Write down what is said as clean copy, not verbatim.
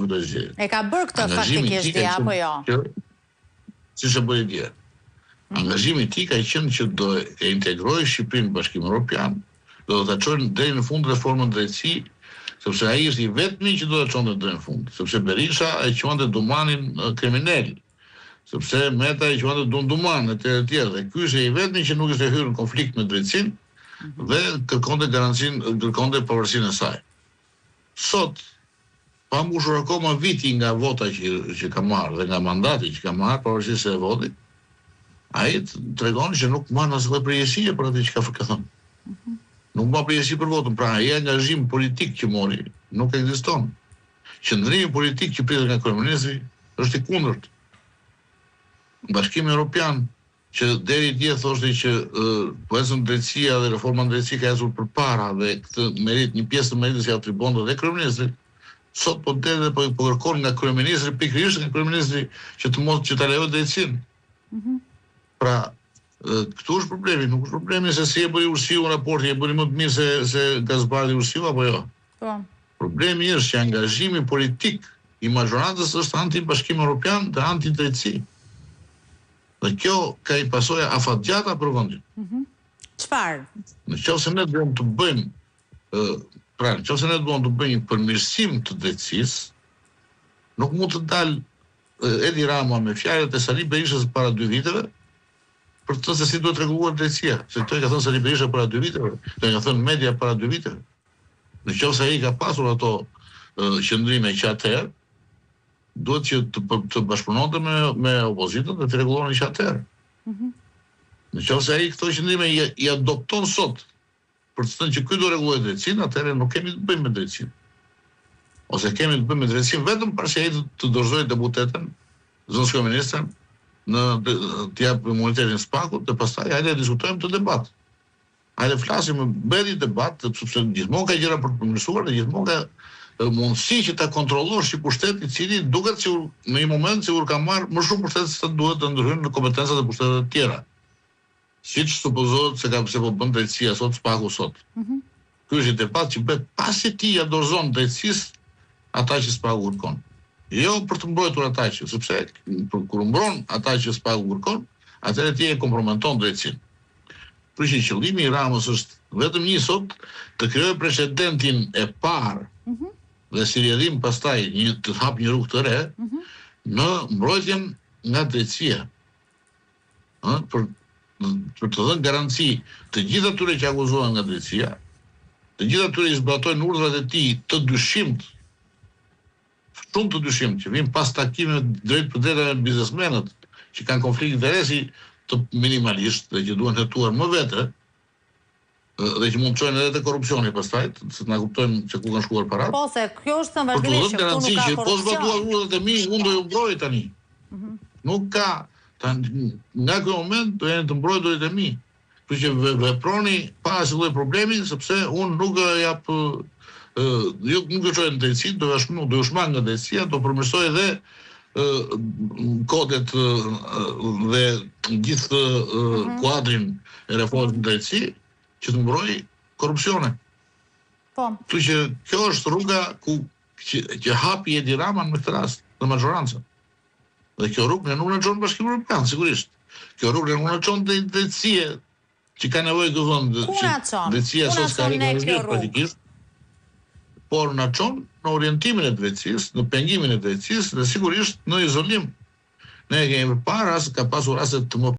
këtë gjë. E ka bërë këtë faktikisht dia apo jo? Siç e bëri dia. Angazhimi i tij ka qenë që do e integrojë Shqipërinë në Bashkimin Evropian, do ta çojë deri në fund reformën drejtësi, sepse ai është i vetmi që do ta çonte deri në fund, sepse Berisha e quante Dumanin kriminal, sepse Meta e quante Dunduman e të tjerë, dhe ky është i vetmi që nuk ishte hyrë në konflikt me drejtësinë dhe kërkonte garancinë, kërkonte pavarësinë e saj. Sot, pa mbushur akoma viti nga vota që ka marrë dhe nga mandati që ka marrë, pavarësisht se e votit, ai tregon që nuk marr asnjë përgjegjësi për atë që ka thënë. Nuk marr përgjegjësi për votën, pra ai angazhim politik që mori nuk ekziston. Qëndrimi politik që pritet nga kryeministri është i kundërt. Bashkimi Evropian që deri dje thoshte që pjesën drejtësia dhe reforma drejtësi ka ecur përpara dhe këtë merit, një pjesë të meritës ja atribonte dhe kryeministri, sot po kërkon nga kryeministri, pikërisht nga kryeministri që ta lejojë drejtësinë. Pra, këtu është problemi, nuk është problemi se si e bëri Ursiu raporti, e bëri më të mirë se Gazbardi Ursiu apo jo. Po. Problemi është që angazhimi politik i majorancës është anti-Bashkim Evropian dhe anti-drejtësi. Dhe kjo ka i pasojë afatgjata për vendin. Çfarë? Nëse ne duam të bëjmë, nëse ne duam të bëjmë një përmirësim të drejtësisë, nuk mund të dalë Edi Rama me fjalët e Sali Berishës para 2 viteve, për të se si duhet rregulluar drejtësia, se këto i ka thënë Sali Berisha para 2 viteve, këto i ka thënë media para 2 viteve. Nëse ai ka pasur ato qëndrime që atëherë, duhet që të bashkëpunonte me opozitën dhe të rregullonin që atëherë. Nëse ai këto qëndrime i adopton sot, për të thënë që ky do rregullojë drejtësinë, atëherë nuk kemi të bëjmë me drejtësinë. Ose kemi të bëjmë me drejtësinë vetëm pasi ai të dorëzojë deputetën, zonë kryeministën, të japë imunitetin Spakut dhe pastaj hajde diskutojmë të debat. Hajde flasim bëri debat, sepse gjithmonë ka gjëra për të përmirësuar dhe gjithmonë ka mundësi që ta kontrollosh si pushtet i cili duket se në një moment sigur ka marrë më shumë pushtet se duhet të ndryshojnë në kompetencat e pushtetet e tjera. Siç supozohet se po bën drejtësia sot, Spaku sot. Ky është debat që bëhet pasi ti ja dorëzon drejtësisë ata që Spaku kërkon. Jo për të mbrojtur ata që, sepse kur mbron ata që Spaku kërkon, atëherë ti e komprometon drejtësinë. Për që qëllimi i Ramës është vetëm një sot të krijojë precedentin e parë dhe si rrjedhim pastaj të hap një rrugë të re në mbrojtjen nga drejtësia. Për të dhënë garanci të gjithë atyre që akuzohen nga drejtësia, të gjithë atyre që zbatojnë urdhrat e tij të dyshimt, shumë të dyshimt, që vinë pas takimeve drejt për drejt me biznesmenët që kanë konflikt interesi të minimalisht dhe që duhen hetuar më vete dhe që mund të çojnë edhe te korrupsioni pastaj, se na kuptojmë se ku kanë shkuar parat. Po se kjo është në vazhdimisht që këtu nuk ka korrupsion. Po zbatuar urdhrat e mi, unë do ju mbroj tani. Nuk ka nga ky moment do jenë të mbrojturit e mi. Kështu që veproni pa asnjë lloj problemi, sepse unë nuk jap nuk e çoj në drejtësi, do ju shmang nga drejtësia, do përmirësoj edhe kodet dhe gjithë kuadrin e reformës në drejtësi që të mbrojë korrupsionin. Po. Kështu që kjo është rruga që hapi Edi Rama në këtë rast, në majorancën. Dhe kjo rrugë nuk na çon Bashkimin Evropian, sigurisht. Kjo rrugë nuk na çon drejtësia që ka nevojë të vend. Drejtësia sot ka praktikisht, por na çon në orientimin e drejtësisë, në pengimin e drejtësisë dhe sigurisht në izolim. Ne kemi parë ka pasur raste të